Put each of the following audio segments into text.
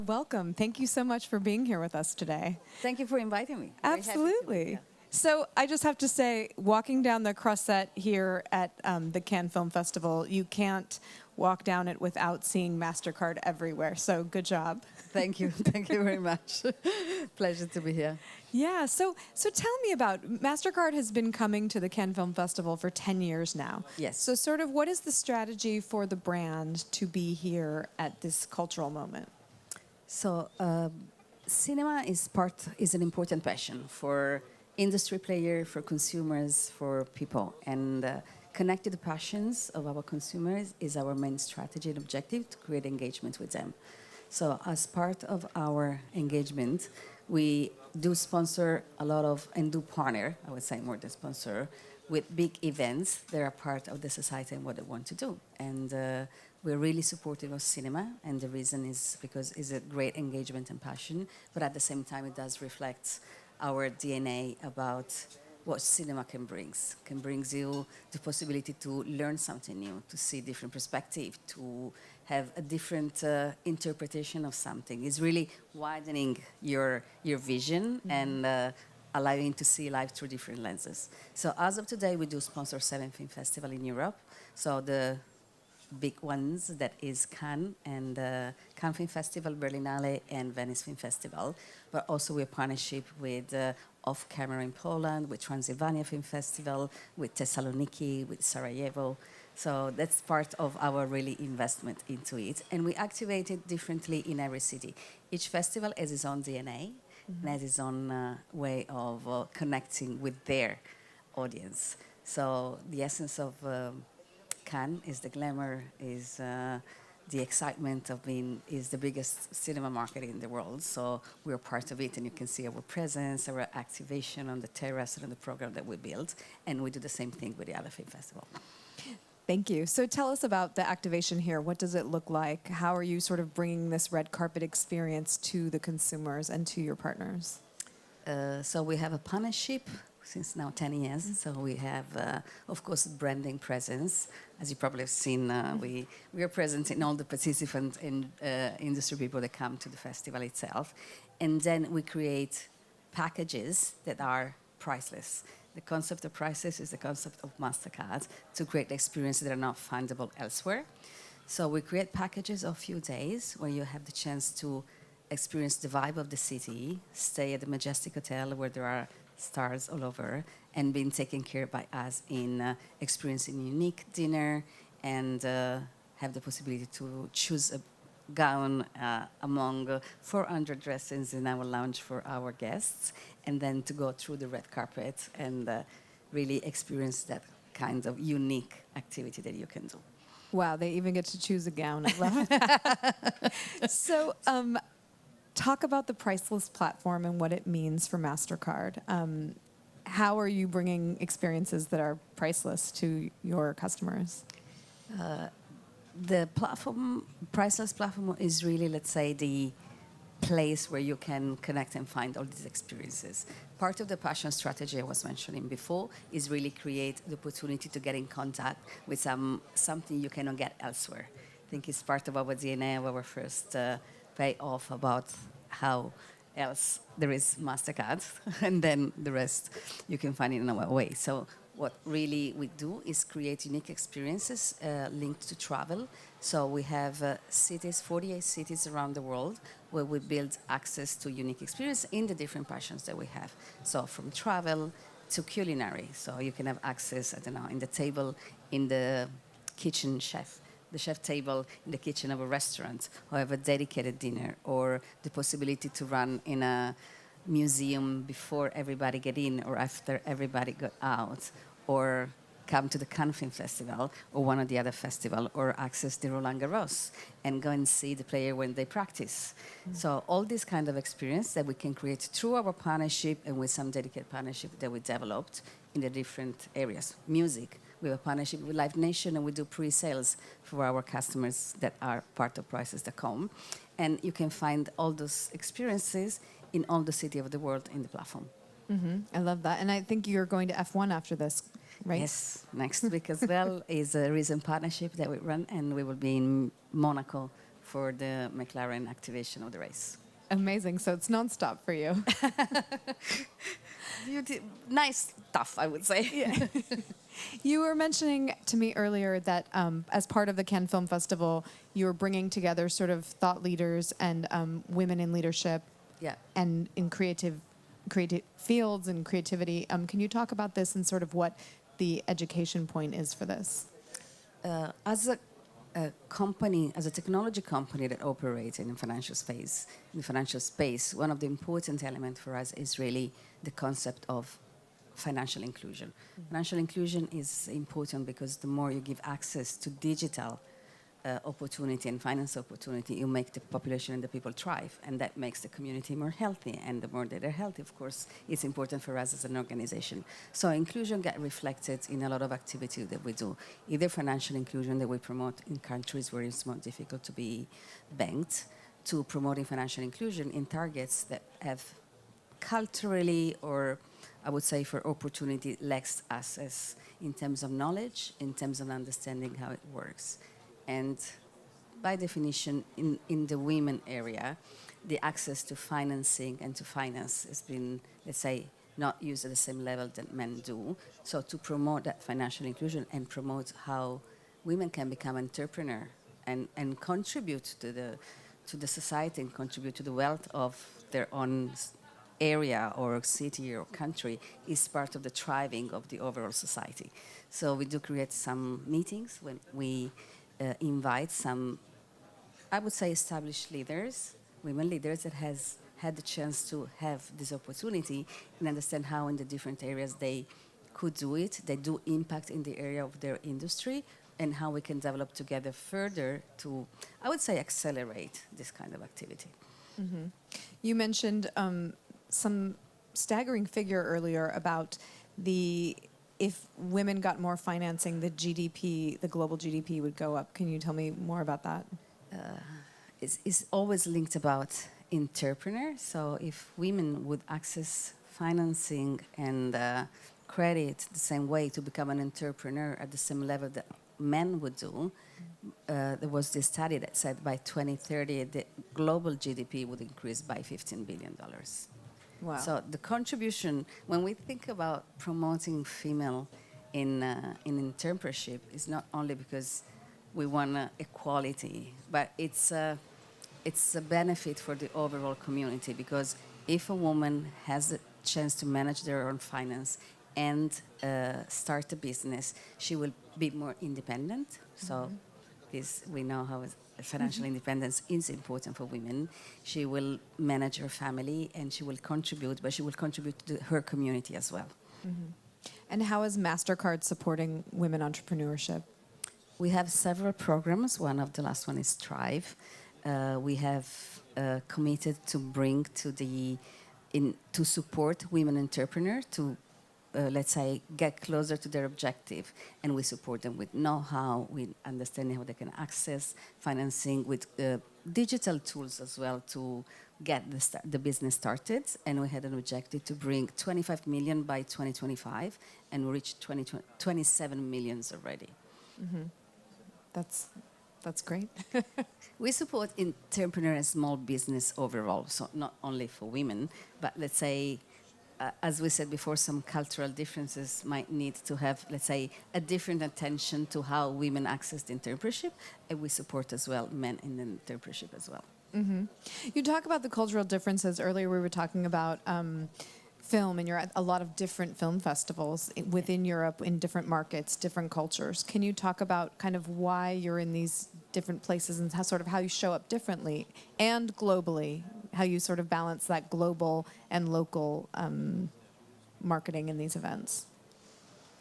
Welcome. Thank you so much for being here with us today. Thank you for inviting me. Absolutely. So I just have to say, walking down the Croisette here at the Cannes Film Festival, you can't walk down it without seeing Mastercard everywhere. So good job. Thank you. Thank you very much. Pleasure to be here. Yeah. So tell me about Mastercard has been coming to the Cannes Film Festival for 10 years now. Yes. So sort of what is the strategy for the brand to be here at this cultural moment? So cinema is an important passion for industry players, for consumers, for people. And connected the passions of our consumers is our main strategy and objective to create engagement with them. So as part of our engagement, we do sponsor a lot of, and do partner, I would say more than sponsor, with big events that are part of the society and what they want to do. And we're really supportive of cinema, and the reason is because it's a great engagement and passion, but at the same time it does reflect our DNA about what cinema can bring you the possibility to learn something new, to see different perspective, to have a different interpretation of something. It's really widening your vision and allowing to see life through different lenses. So as of today, we do sponsor 7 film festivals in Europe. So the big ones, that is Cannes and Cannes Film Festival, Berlinale, and Venice Film Festival. But also we have partnership with Off Camera in Poland, with Transylvania Film Festival, with Thessaloniki, with Sarajevo. So that's part of our really investment into it. And we activate it differently in every city. Each festival has its own DNA and has its own way of connecting with their audience. So the essence of Cannes is the glamour, is the excitement of being, is the biggest cinema market in the world. So we're part of it, and you can see our presence, our activation on the terrace and on the program that we built. And we do the same thing with the other film festival. Thank you. So tell us about the activation here. What does it look like? How are you sort of bringing this red carpet experience to the consumers and to your partners? So we have a partnership since now 10 years. So we have, of course, branding presence. As you probably have seen, we are present in all the participants and industry people that come to the festival itself. And then we create packages that are priceless. The concept of priceless is the concept of Mastercard to create experiences that are not findable elsewhere. So we create packages of a few days where you have the chance to experience the vibe of the city, stay at the Majestic Hotel where there are stars all over, and being taken care by us in experiencing a unique dinner and have the possibility to choose a gown among 400 dresses in our lounge for our guests, and then to go through the red carpet and really experience that kind of unique activity that you can do. Wow, they even get to choose a gown. I love that. So talk about the Priceless platform and what it means for Mastercard. How are you bringing experiences that are priceless to your customers? The platform, Priceless platform, is really, let's say, the place where you can connect and find all these experiences. Part of the passion strategy I was mentioning before is really create the opportunity to get in contact with something you cannot get elsewhere. I think it's part of our DNA, of our first payoff about how else there is Mastercard, and then the rest you can find in our way. So what really we do is create unique experiences linked to travel. So we have cities, 48 cities around the world, where we build access to unique experience in the different passions that we have. So from travel to culinary. So you can have access, I don't know, in the table, in the kitchen chef, the chef table in the kitchen of a restaurant, or have a dedicated dinner, or the possibility to run in a museum before everybody get in or after everybody got out, or come to the Cannes Film Festival or one of the other festivals, or access the Roland Garros and go and see the player when they practice. So all this kind of experience that we can create through our partnership and with some dedicated partnership that we developed in the different areas. Music, we have a partnership with Live Nation, and we do pre-sales for our customers that are part of Prices.com. And you can find all those experiences in all the cities of the world in the platform. I love that. And I think you're going to F1 after this, right? Yes, next week as well is a recent partnership that we run, and we will be in Monaco for the McLaren activation of the race. Amazing. So it's nonstop for you. Nice stuff, I would say. Yeah. You were mentioning to me earlier that as part of the Cannes Film Festival, you were bringing together sort of thought leaders and women in leadership Yeah. and in creative fields and creativity. Can you talk about this and sort of what the education point is for this? As a company, as a technology company that operates in the financial space, one of the important elements for us is really the concept of financial inclusion. Financial inclusion is important because the more you give access to digital opportunity and finance opportunity, you make the population and the people thrive, and that makes the community more healthy. And the more that they're healthy, of course, it's important for us as an organization. So inclusion gets reflected in a lot of activity that we do, either financial inclusion that we promote in countries where it's more difficult to be banked, to promoting financial inclusion in targets that have culturally, or I would say for opportunity, lacks access in terms of knowledge, in terms of understanding how it works. And by definition, in the women area, the access to financing and to finance has been, let's say, not used at the same level that men do. So to promote that financial inclusion and promote how women can become entrepreneur and contribute to the society and contribute to the wealth of their own area or city or country is part of the thriving of the overall society. So we do create some meetings when we invite some, I would say, established leaders, women leaders that has had the chance to have this opportunity and understand how in the different areas they could do it, they do impact in the area of their industry, and how we can develop together further to, I would say, accelerate this kind of activity. Mm-hmm. You mentioned some staggering figure earlier about if women got more financing, the GDP, the global GDP would go up. Can you tell me more about that? It's always linked about entrepreneurs. So if women would access financing and credit the same way to become an entrepreneur at the same level that men would do, there was this study that said by 2030 the global GDP would increase by $15 billion. Wow. So the contribution, when we think about promoting female in entrepreneurship, is not only because we want equality, but it's a benefit for the overall community, because if a woman has the chance to manage their own finance and start a business, she will be more independent. So this, we know how financial independence is important for women. She will manage her family and she will contribute, but she will contribute to her community as well. Mm-hmm. And how is Mastercard supporting women entrepreneurship? We have several programs. One of the last one is Thrive. We have committed to bring to support women entrepreneurs to let's say, get closer to their objective, and we support them with know-how, with understanding how they can access financing, with digital tools as well to get the business started. And we had an objective to bring 25 million by 2025, and we reached 27 millions already. Mm-hmm. That's great. We support entrepreneur and small business overall, so not only for women, but let's say, as we said before, some cultural differences might need to have, let's say, a different attention to how women access the entrepreneurship, and we support as well men in the entrepreneurship as well. Mm-hmm. You talk about the cultural differences. Earlier we were talking about film, and you're at a lot of different film festivals within Europe, in different markets, different cultures. Can you talk about kind of why you're in these different places and how you show up differently and globally, how you sort of balance that global and local marketing in these events?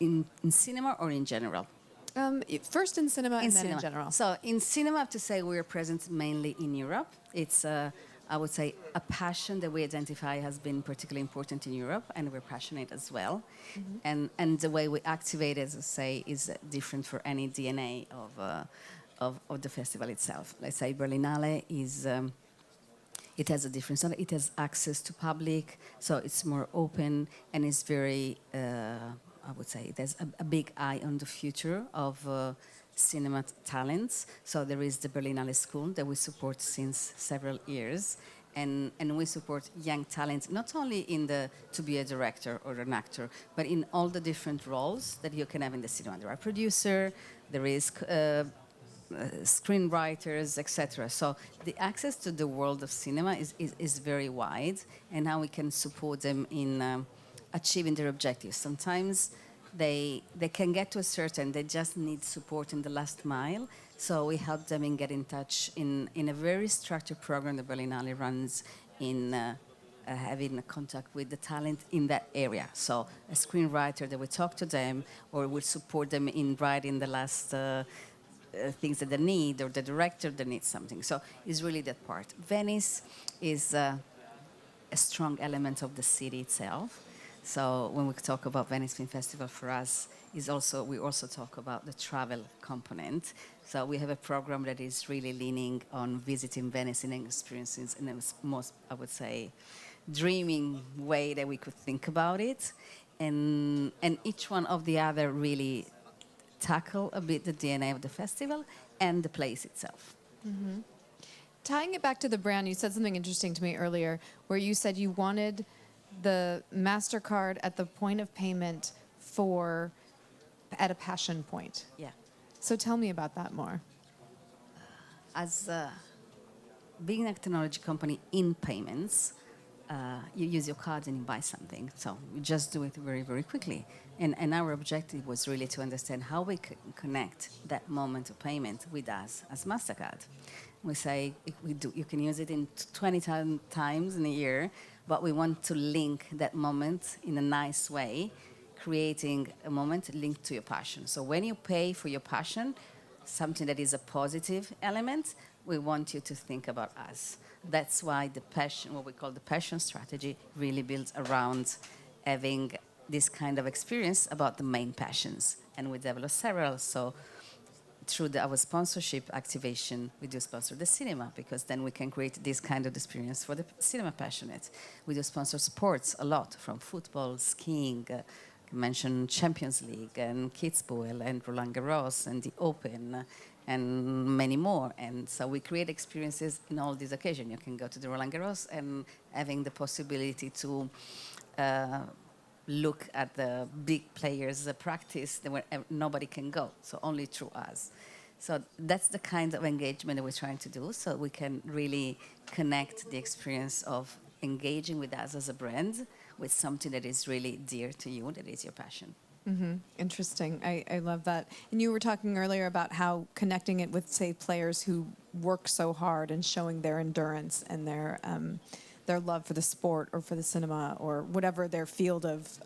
In cinema or in general? First in cinema and then in general. So in cinema, I have to say we are present mainly in Europe. It's, I would say, a passion that we identify has been particularly important in Europe, and we're passionate as well. Mm-hmm. And the way we activate, as I say, is different for any DNA of the festival itself. Let's say Berlinale is, it has a different style. It has access to public, so it's more open, and it's very, I would say, there's a big eye on the future of cinema talents. So there is the Berlinale School that we support since several years. And we support young talent, not only in the to be a director or an actor, but in all the different roles that you can have in the cinema. There are producer, there is screenwriters, etc. So the access to the world of cinema is very wide, and how we can support them in achieving their objectives. Sometimes they can get to a certain, they just need support in the last mile. So we help them in get in touch in a very structured program that Berlinale runs in having a contact with the talent in that area. So a screenwriter that will talk to them or will support them in writing the last things that they need, or the director that needs something. So it's really that part. Venice is a strong element of the city itself. So when we talk about Venice Film Festival, for us, we also talk about the travel component. So we have a program that is really leaning on visiting Venice and experiences in the most, I would say, dreaming way that we could think about it. And each one of the other really tackle a bit the DNA of the festival and the place itself. Mm-hmm. Tying it back to the brand, you said something interesting to me earlier, where you said you wanted the Mastercard at the point of payment at a passion point. Yeah. So tell me about that more. As being a technology company in payments, you use your card and you buy something. So you just do it very, very quickly. And our objective was really to understand how we can connect that moment of payment with us as Mastercard. We say you can use it in 20 times in a year, but we want to link that moment in a nice way, creating a moment linked to your passion. So when you pay for your passion, something that is a positive element, we want you to think about us. That's why the passion, what we call the passion strategy, really builds around having this kind of experience about the main passions. And we develop several. So through our sponsorship activation, we do sponsor the cinema, because then we can create this kind of experience for the cinema passionate. We do sponsor sports a lot, from football, skiing, mentioned Champions League and Kitzbühel and Roland Garros and the Open and many more. And so we create experiences in all these occasions. You can go to the Roland Garros and having the possibility to look at the big players practice where nobody can go, so only through us. So that's the kind of engagement that we're trying to do, so we can really connect the experience of engaging with us as a brand with something that is really dear to you, that is your passion. Mm-hmm. Interesting. I love that. And you were talking earlier about how connecting it with, say, players who work so hard and showing their endurance and their love for the sport or for the cinema or whatever their field of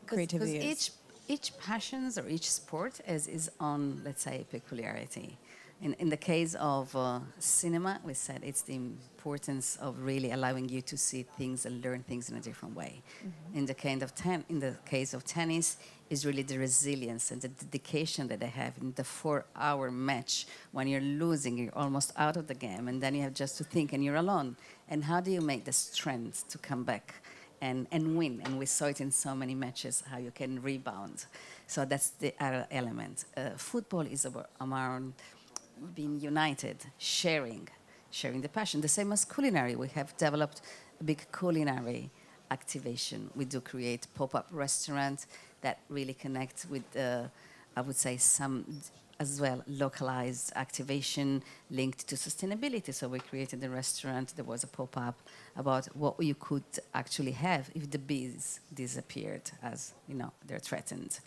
creativity is. Because each passions or each sport has its own, let's say, peculiarity. In the case of cinema, we said it's the importance of really allowing you to see things and learn things in a different way. Mm-hmm. In the case of tennis, is really the resilience and the dedication that they have in the 4-hour match. When you're losing, you're almost out of the game, and then you have just to think, and you're alone. And how do you make the strength to come back and win? And we saw it in so many matches, how you can rebound. So that's the other element. Football is about being united, sharing the passion. The same as culinary. We have developed a big culinary activation. We do create pop-up restaurants that really connect with, I would say, some as well localized activation linked to sustainability. So we created a restaurant. There was a pop-up about what you could actually have if the bees disappeared, as you know, they're threatened.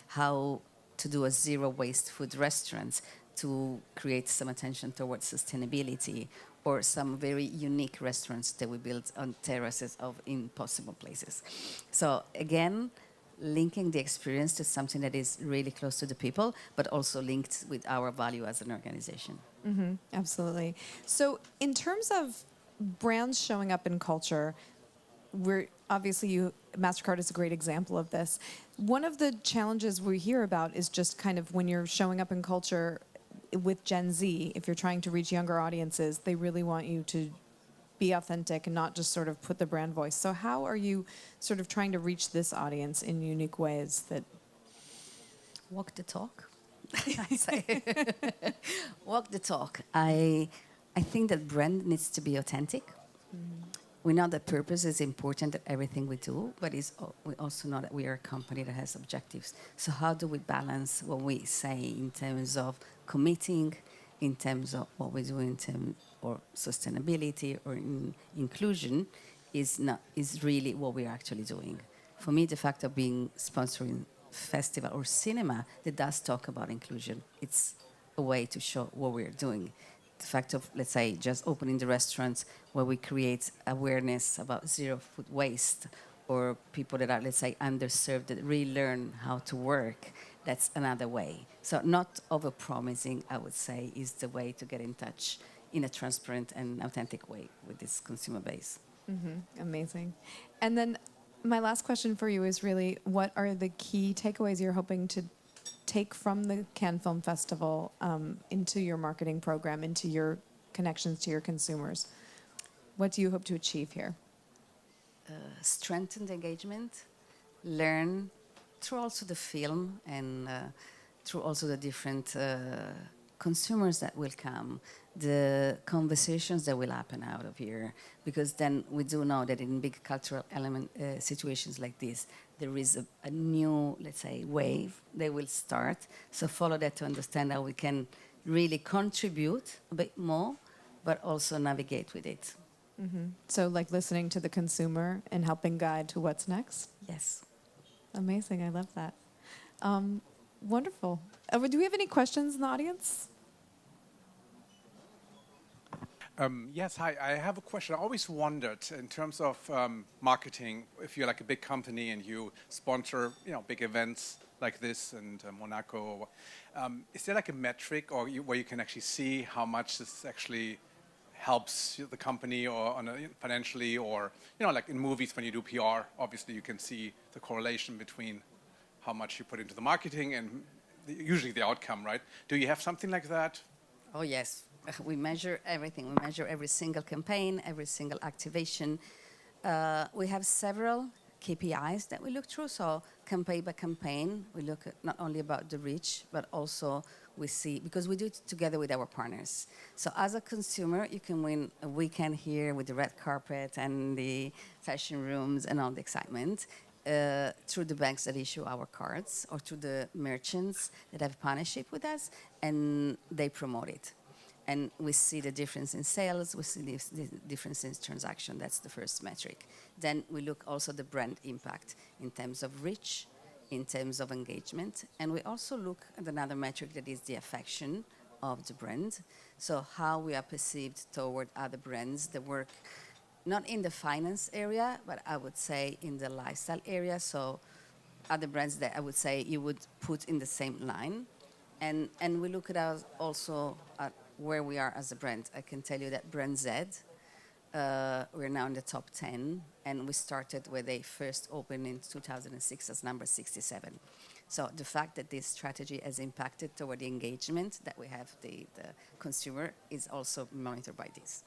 How to do a zero-waste food restaurant to create some attention towards sustainability, or some very unique restaurants that we built on terraces of impossible places. So again, linking the experience to something that is really close to the people, but also linked with our value as an organization. Mm-hmm, absolutely. So in terms of brands showing up in culture, Mastercard is a great example of this. One of the challenges we hear about is just kind of when you're showing up in culture with Gen Z, if you're trying to reach younger audiences, they really want you to be authentic and not just sort of put the brand voice. So how are you sort of trying to reach this audience in unique ways that... Walk the talk. I say. Walk the talk. I think that brand needs to be authentic. We know that purpose is important at everything we do, but we also know that we are a company that has objectives. So how do we balance what we say in terms of committing, in terms of what we do in terms of sustainability or inclusion is really what we're actually doing. For me, the fact of being sponsoring festival or cinema that does talk about inclusion, it's a way to show what we're doing. The fact of, let's say, just opening the restaurants where we create awareness about zero food waste, or people that are, let's say, underserved that relearn how to work, that's another way. So not over-promising, I would say, is the way to get in touch in a transparent and authentic way with this consumer base. Amazing. And then my last question for you is really, what are the key takeaways you're hoping to take from the Cannes Film Festival into your marketing program, into your connections to your consumers? What do you hope to achieve here? Strengthen the engagement, learn through also the film and through also the different consumers that will come, the conversations that will happen out of here, because then we do know that in big cultural element situations like this, there is a new, let's say, wave that will start. So follow that to understand how we can really contribute a bit more, but also navigate with it. So like listening to the consumer and helping guide to what's next? Yes. Amazing. I love that. Wonderful. Do we have any questions in the audience? Yes, hi. I have a question. I always wondered, in terms of marketing, if you're like a big company and you sponsor, big events like this and Monaco, is there like a metric or where you can actually see how much this actually helps the company or financially, or like in movies when you do PR, obviously you can see the correlation between how much you put into the marketing and usually the outcome, right? Do you have something like that? Oh, yes. We measure everything. We measure every single campaign, every single activation. We have several KPIs that we look through. So campaign by campaign, we look at not only about the reach, but also we see, because we do it together with our partners. So as a consumer, you can win a weekend here with the red carpet and the fashion rooms and all the excitement through the banks that issue our cards, or through the merchants that have a partnership with us, and they promote it. And we see the difference in sales, we see the difference in transaction. That's the first metric. Then we look also the brand impact in terms of reach, in terms of engagement. And we also look at another metric that is the affection of the brand. So how we are perceived toward other brands that work not in the finance area, but I would say in the lifestyle area. So other brands that I would say you would put in the same line. And we look at us also at where we are as a brand. I can tell you that Brand Z, we're now in the top 10, and we started where they first opened in 2006 as number 67. So the fact that this strategy has impacted toward the engagement that we have the consumer is also monitored by this.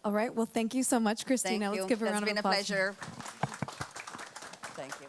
All right. Well, thank you so much, Christina. Thank you. Let's give her a round of applause. It's been a pleasure. Thank you.